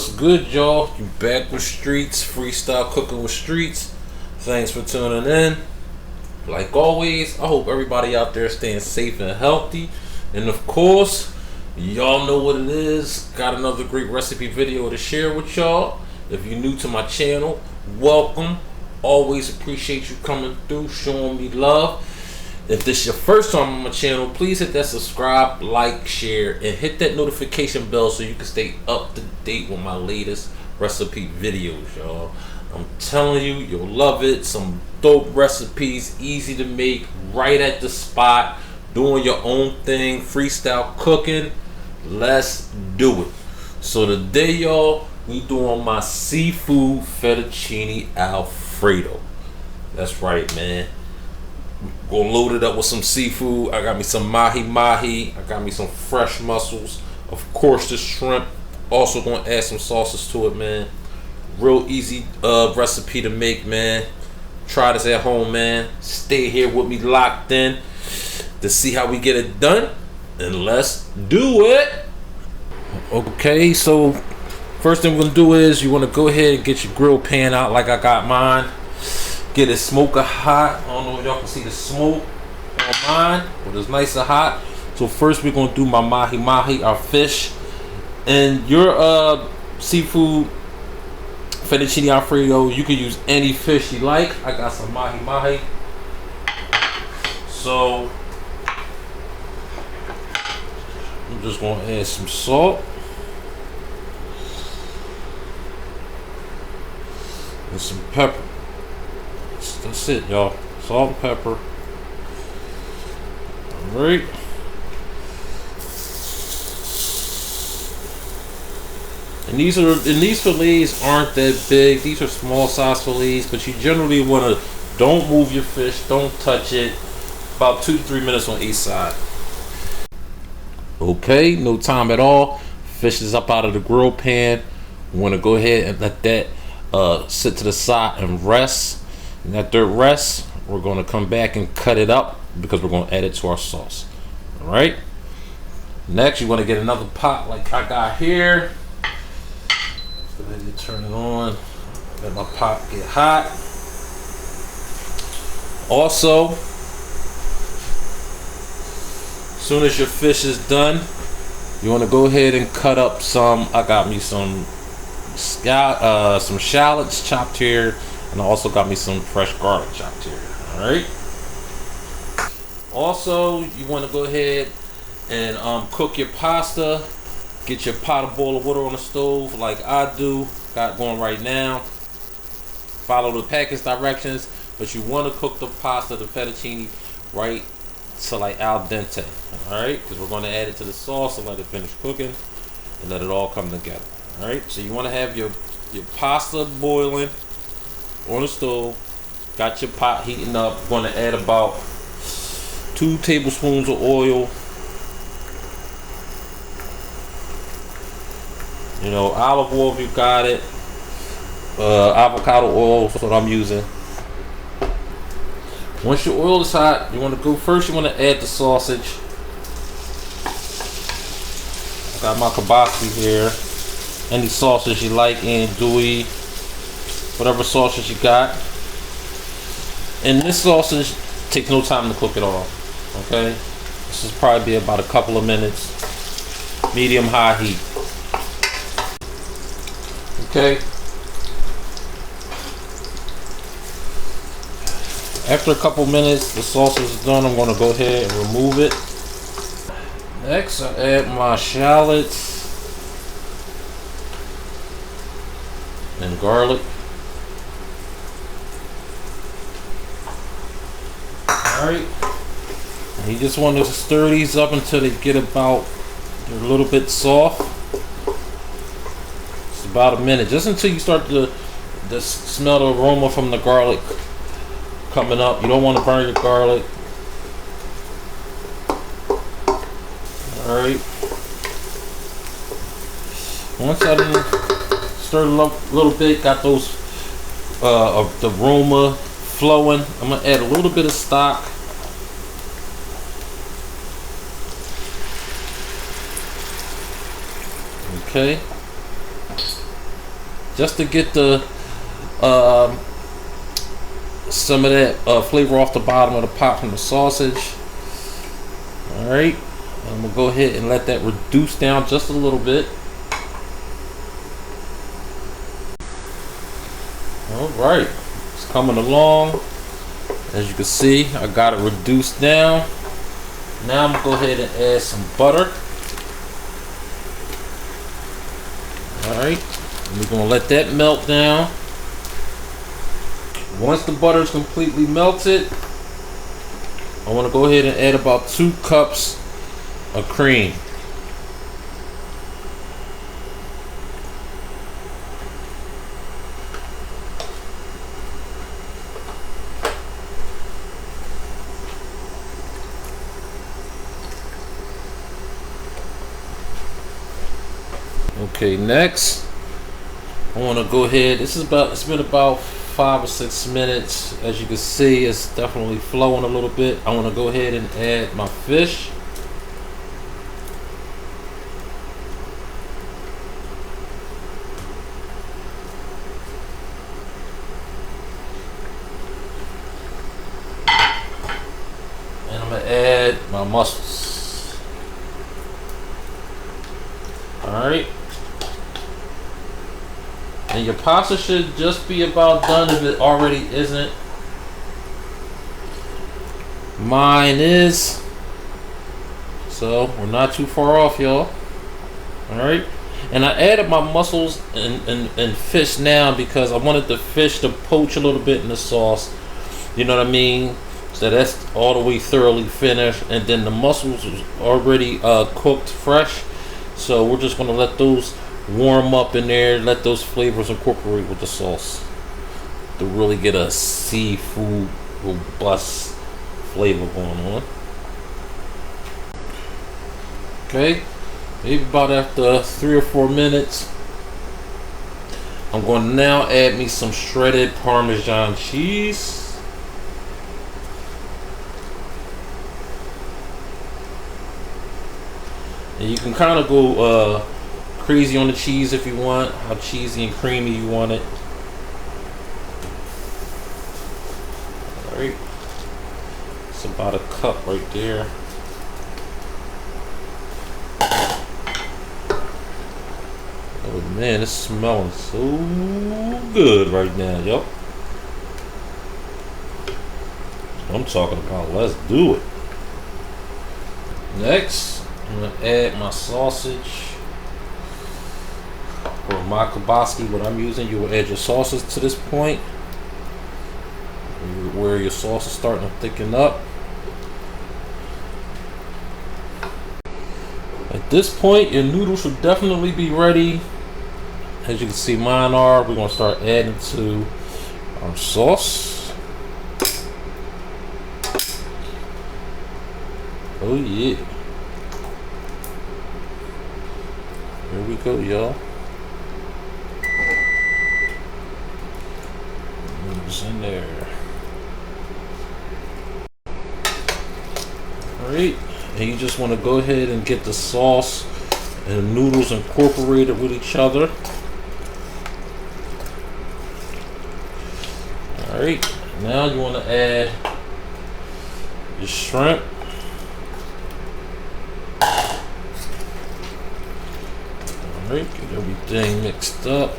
What's good, y'all? You back with Streets, freestyle cooking with Streets. Thanks for tuning in. Like always, I hope everybody out there staying safe and healthy. And of course, y'all know what it is. Got another great recipe video to share with y'all. If you're new to my channel, welcome. Always appreciate you coming through, showing me love. If this is your first time on my channel, please hit that subscribe, like, share, and hit that notification bell so you can stay up to date with my latest recipe videos, y'all. I'm telling you, you'll love it. Some dope recipes, easy to make, right at the spot, doing your own thing, freestyle cooking. Let's do it. So today, y'all, we doing my seafood fettuccine Alfredo. That's right, man. Gonna load it up with some seafood. I got me some mahi. I got me some fresh mussels. Of course, the shrimp. Also gonna add some sauces to it, man. Real easy recipe to make, man. Try this at home, man. Stay here with me locked in to see how we get it done. And let's do it. Okay, so first thing we're gonna do is you wanna go ahead and get your grill pan out like I got mine. Get it smoker hot. I don't know if y'all can see the smoke on mine, but it's nice and hot. So first we're gonna do my mahi, our fish. And your seafood fettuccine Alfredo, you can use any fish you like. I got some mahi. So I'm just gonna add some salt and some pepper. That's it, y'all. Salt and pepper. Alright. And these fillets aren't that big. These are small size fillets, but you generally want to don't move your fish, don't touch it. About 2 to 3 minutes on each side. Okay, no time at all. Fish is up out of the grill pan. We want to go ahead and let that sit to the side and rest. And after it rests, we're going to come back and cut it up because we're going to add it to our sauce. All right. Next, you want to get another pot like I got here. So then you turn it on. Let my pot get hot. Also, as soon as your fish is done, you want to go ahead and cut up some. I got me some shallots chopped here. And I also got me some fresh garlic chopped here. Alright. Also, you want to go ahead and cook your pasta. Get your pot of boiling water on the stove like I do. Got going right now. Follow the package directions. But you want to cook the pasta, the fettuccine, right to like al dente. Alright. Because we're going to add it to the sauce and let it finish cooking. And let it all come together. Alright. So you want to have your pasta boiling on the stove. Got your pot heating up. Going to add about 2 tablespoons of oil. You know, olive oil if you got it. Avocado oil is what I'm using. Once your oil is hot, you want to go first. You want to add the sausage. I got my kielbasa here. Any sausage you like, andouille, whatever sausage you got. And this sausage takes no time to cook at all. Okay, this is probably be about a couple of minutes, medium high heat. Okay, after a couple minutes the sausage is done, I'm going to go ahead and remove it. Next I add my shallots and garlic. Alright, and you just want to stir these up until they get about, they're a little bit soft. It's about a minute, just until you start to smell the aroma from the garlic coming up. You don't want to burn your garlic. Alright, once I done stirred it up a little bit, got those the aroma flowing, I'm going to add a little bit of stock. Okay. just to get the some of that flavor off the bottom of the pot from the sausage. All right, I'm gonna go ahead and let that reduce down just a little bit. All right, it's coming along. As you can see, I got it reduced down. Now I'm gonna go ahead and add some butter. Alright, we're gonna let that melt down. Once the butter is completely melted, I want to go ahead and add about 2 cups of cream. Okay, next I want to go ahead. It's been about 5 or 6 minutes. As you can see, it's definitely flowing a little bit. I want to go ahead and add my fish. And I'm going to add my mussels. Alright. And your pasta should just be about done if it already isn't. Mine is. So we're not too far off, y'all. Alright. And I added my mussels and fish now because I wanted the fish to poach a little bit in the sauce. You know what I mean? So that's all the way thoroughly finished. And then the mussels was already cooked fresh. So we're just going to let those warm up in there, let those flavors incorporate with the sauce to really get a seafood robust flavor going on. Okay, maybe about after 3 or 4 minutes, I'm going to now add me some shredded Parmesan cheese. And you can kind of go crazy on the cheese if you want, how cheesy and creamy you want it. Alright, it's about a cup right there. Oh man, it's smelling so good right now, yo. I'm talking about, let's do it. Next, I'm gonna add my sausage. Or my kielbasa, what I'm using. You will add your sauces to this point where your sauce is starting to thicken up. At this point, your noodles should definitely be ready. As you can see, mine are. We're going to start adding to our sauce. Oh yeah. Here we go, y'all. In there. Alright, and you just want to go ahead and get the sauce and the noodles incorporated with each other. Alright, now you want to add your shrimp. Alright, get everything mixed up.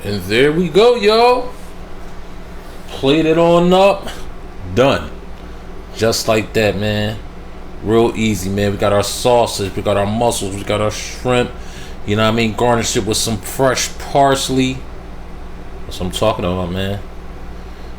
And there we go, y'all. Plate it on up. Done. Just like that, man. Real easy, man. We got our sausage. We got our mussels. We got our shrimp. You know what I mean? Garnish it with some fresh parsley. That's what I'm talking about, man.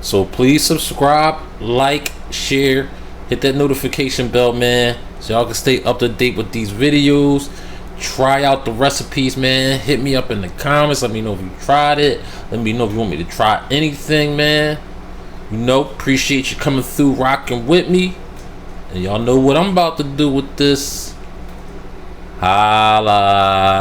So please subscribe, like, share. Hit that notification bell, man. So y'all can stay up to date with these videos. Try out the recipes, man. Hit me up in the comments. Let me know if you tried it. Let me know if you want me to try anything, man. You know, appreciate you coming through, rocking with me. And y'all know what I'm about to do with this. Holla.